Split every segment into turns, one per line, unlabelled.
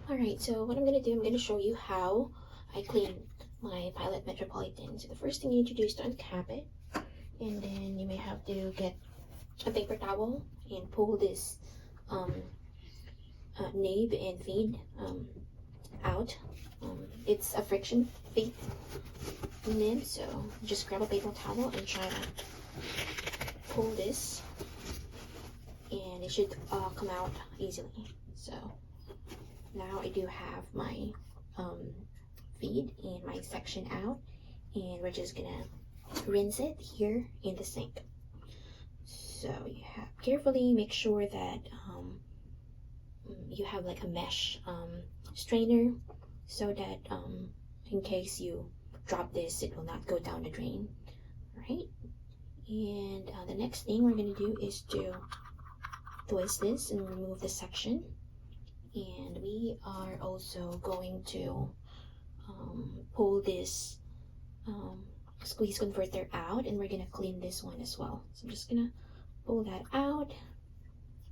Alright, so what I'm going to do, I'm going to show you how I clean my Pilot Metropolitan. So the first thing you need to do is to uncap it. And then you may have to get a paper towel and pull this nib and feed out. It's a friction feed nib, so just grab a paper towel and try to pull this. And it should come out easily. So now I do have my feed and my section out, and we're just gonna rinse it here in the sink. So you have carefully make sure that you have like a mesh strainer, so that in case you drop this, it will not go down the drain, right? And the next thing we're gonna do is to twist this and remove the section. And we are also going to pull this squeeze converter out, and we're gonna clean this one as well. So I'm just gonna pull that out.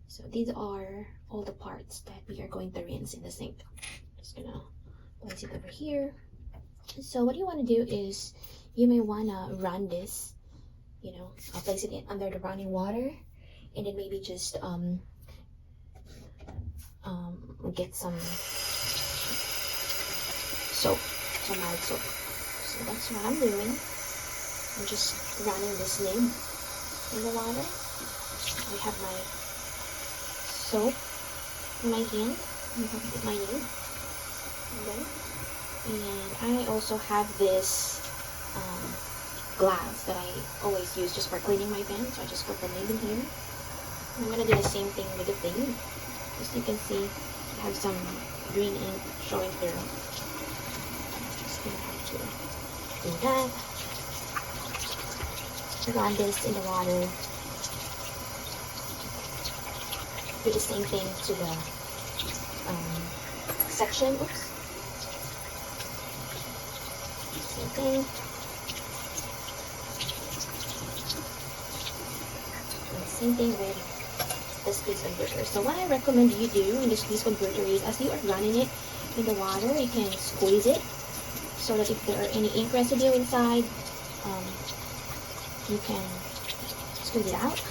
So these are all the parts that we are going to rinse in the sink. Just gonna place it over here. So what you want to do is you may want to run this, I'll place it under the running water, and then maybe just get some soap, some mild soap. So that's what I'm doing. I'm just running this nib in the water. I have my soap in my hand. I have to put my nib. Okay. And I also have this glass that I always use just for cleaning my pen. So I just put the nib in here. And I'm gonna do the same thing with the thing. As you can see, I have some green ink showing through. Just gonna have to do that. Run this in the water. Do the same thing to the section. Oops. Same thing. And the same thing with the squeeze converter. So what I recommend you do in the squeeze converter is, as you are running it in the water, you can squeeze it so that if there are any ink residue inside, you can squeeze it out.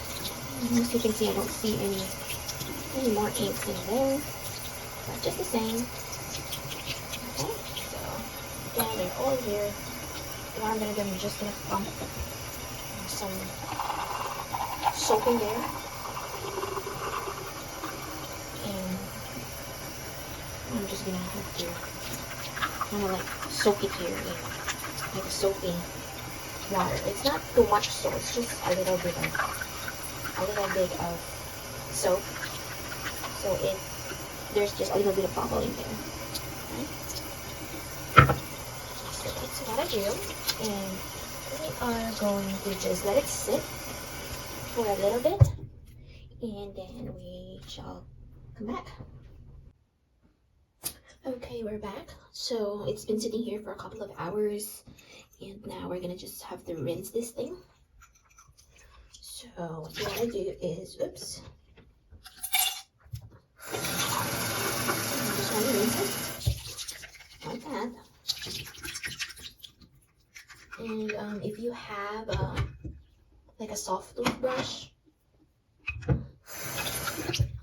And as you can see, I don't see any more inks in there, but just the same. Okay, so again, they're all here. What I'm gonna do, I'm just gonna pump some soap in there. And I'm just gonna have to kind of like soak it here in like a soapy water. It's not too much soap, it's just a little bit of soap. So there's just a little bit of bubble in there. Right? So that's what I do. And we are going to just let it sit for a little bit, and then we shall come back. Okay, we're back. So it's been sitting here for a couple of hours, and now we're gonna just have to rinse this thing. So what you wanna do is, oops. Just wanna rinse it like that. And if you have like a soft toothbrush,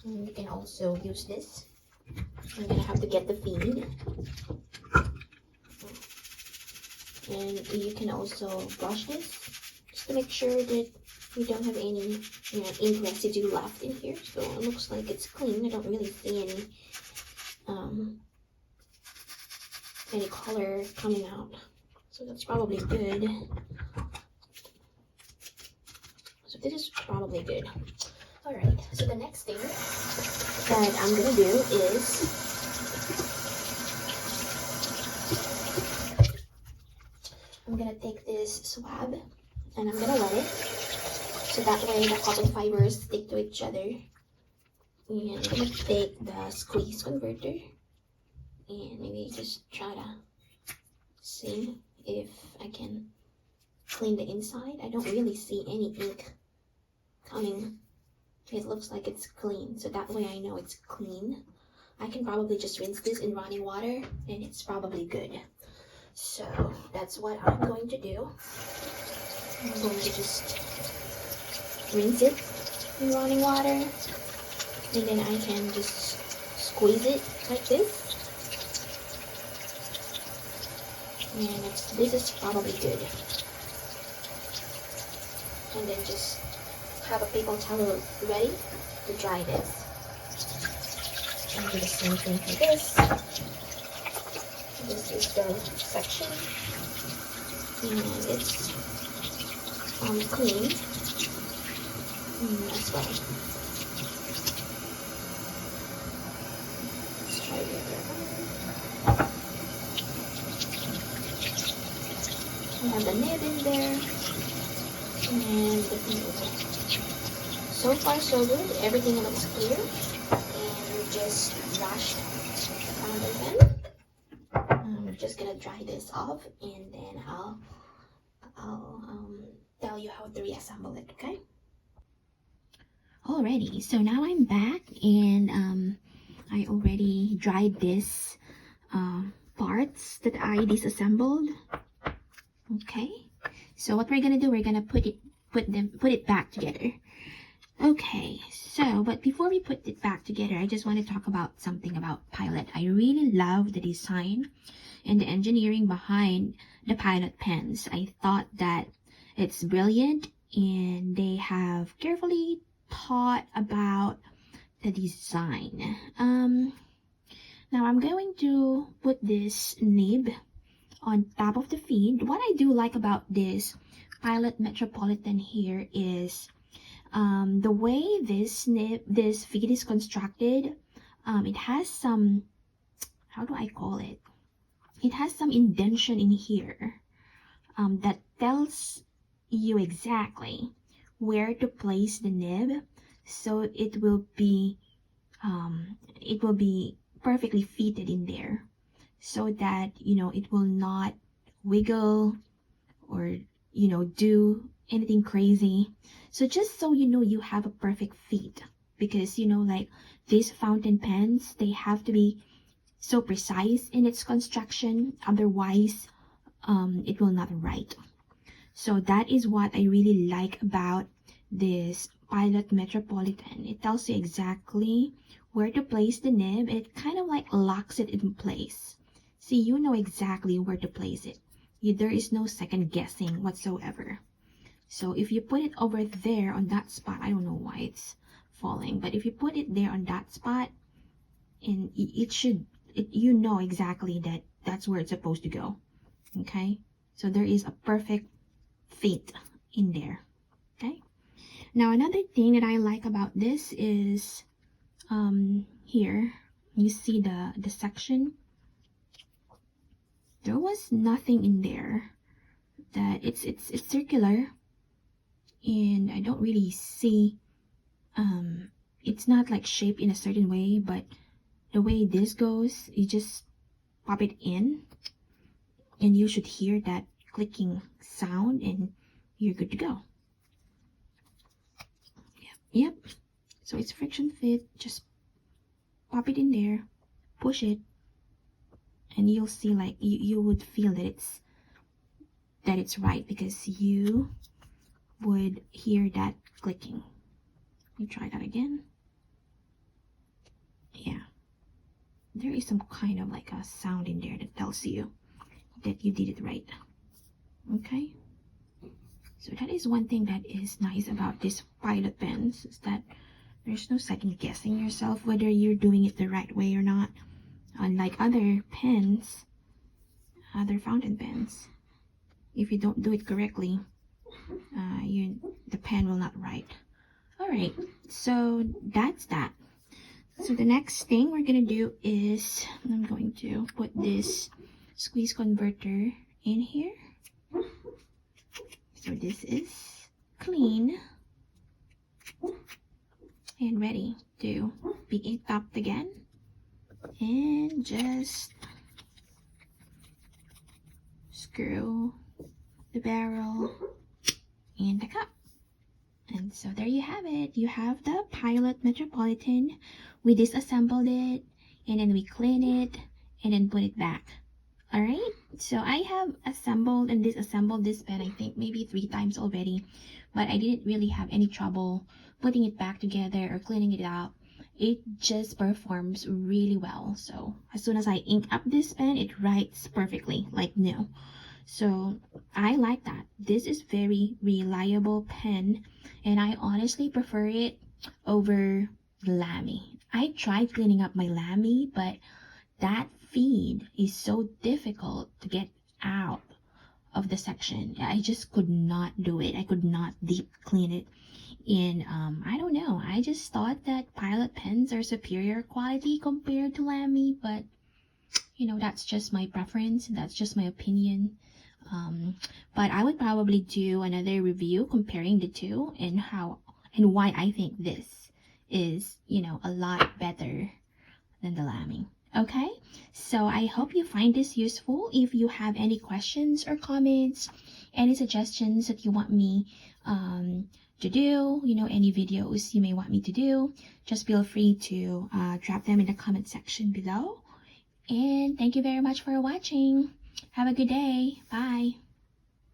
you can also use this. I'm gonna have to get the feed, and you can also brush this just to make sure that you don't have any ink residue left in here. So it looks like it's clean. I don't really see any color coming out, so that's probably good. So this is probably good. All right, so the next thing that I'm gonna do is I'm gonna take this swab and I'm gonna wet it so that way the cotton fibers stick to each other. And I'm gonna take the squeeze converter and maybe just try to see if I can clean the inside. I don't really see any ink coming. It looks like it's clean, so that way I know it's clean. I can probably just rinse this in running water and it's probably good. So that's what I'm going to do. I'm going to just rinse it in running water, and then I can just squeeze it like this. And this is probably good. And then just have a paper towel ready to dry this. And do the same thing for this. This is the section, and it's clean as well. Let's try the other one. We have the nib in there, and the nib. So far so good, everything looks clear, and we just washed the fountain pen. I'm just gonna dry this off, and then I'll tell you how to reassemble it, okay? Alrighty, so now I'm back, and I already dried this parts that I disassembled. Okay, so what we're gonna do, we're gonna put it back together. Okay, so but before we put it back together, I just want to talk about something about Pilot. I really love the design and the engineering behind the Pilot pens. I thought that it's brilliant, and they have carefully thought about the design. Now I'm going to put this nib on top of the feed. What I do like about this Pilot Metropolitan here is the way this feed is constructed. It has some, how do I call it? It has some indentation in here that tells you exactly where to place the nib, so it will be perfectly fitted in there, so that it will not wiggle or do anything crazy. So just so you have a perfect fit, because like these fountain pens, they have to be so precise in its construction, otherwise it will not write. So that is what I really like about this Pilot Metropolitan. It tells you exactly where to place the nib. It kind of like locks it in place. See, you know exactly where to place it. There is no second guessing whatsoever. So if you put it over there on that spot, I don't know why it's falling, but if you put it there on that spot, and you know exactly that that's where it's supposed to go. Okay, so there is a perfect fit in there. Okay, now another thing that I like about this is here you see the section. There was nothing in there. That it's circular, and I don't really see it's not like shaped in a certain way, but the way this goes, you just pop it in, and you should hear that clicking sound, and you're good to go. Yep. So it's friction fit. Just pop it in there, push it, and you'll see, like you would feel that it's right, because you would hear that clicking. Let me try that again. Yeah, there is some kind of like a sound in there that tells you that you did it right. Okay, so that is one thing that is nice about this Pilot pens, is that there's no second guessing yourself whether you're doing it the right way or not, unlike other pens, other fountain pens. If you don't do it correctly, the pen will not write. Alright, so that's that. So the next thing we're gonna do is, I'm going to put this squeeze converter in here. So this is clean and ready to be topped again, and just screw the barrel and the cup. And so there you have it. You have the Pilot Metropolitan. We disassembled it, and then we clean it and then put it back. All right, so I have assembled and disassembled this pen I think maybe 3 times already, but I didn't really have any trouble putting it back together or cleaning it out. It just performs really well. So as soon as I ink up this pen, it writes perfectly like new. So I like that. This is very reliable pen, and I honestly prefer it over Lamy. I tried cleaning up my Lamy, but that feed is so difficult to get out of the section. I just could not do it. I could not deep clean it. And I don't know. I just thought that Pilot pens are superior quality compared to Lamy, but you know, that's just my preference. That's just my opinion. But I would probably do another review comparing the two and how and why I think this is, you know, a lot better than the Lamy. Okay, so I hope you find this useful. If you have any questions or comments, any suggestions that you want me to do, you know, any videos you may want me to do, just feel free to drop them in the comment section below. And thank you very much for watching. Have a good day. Bye.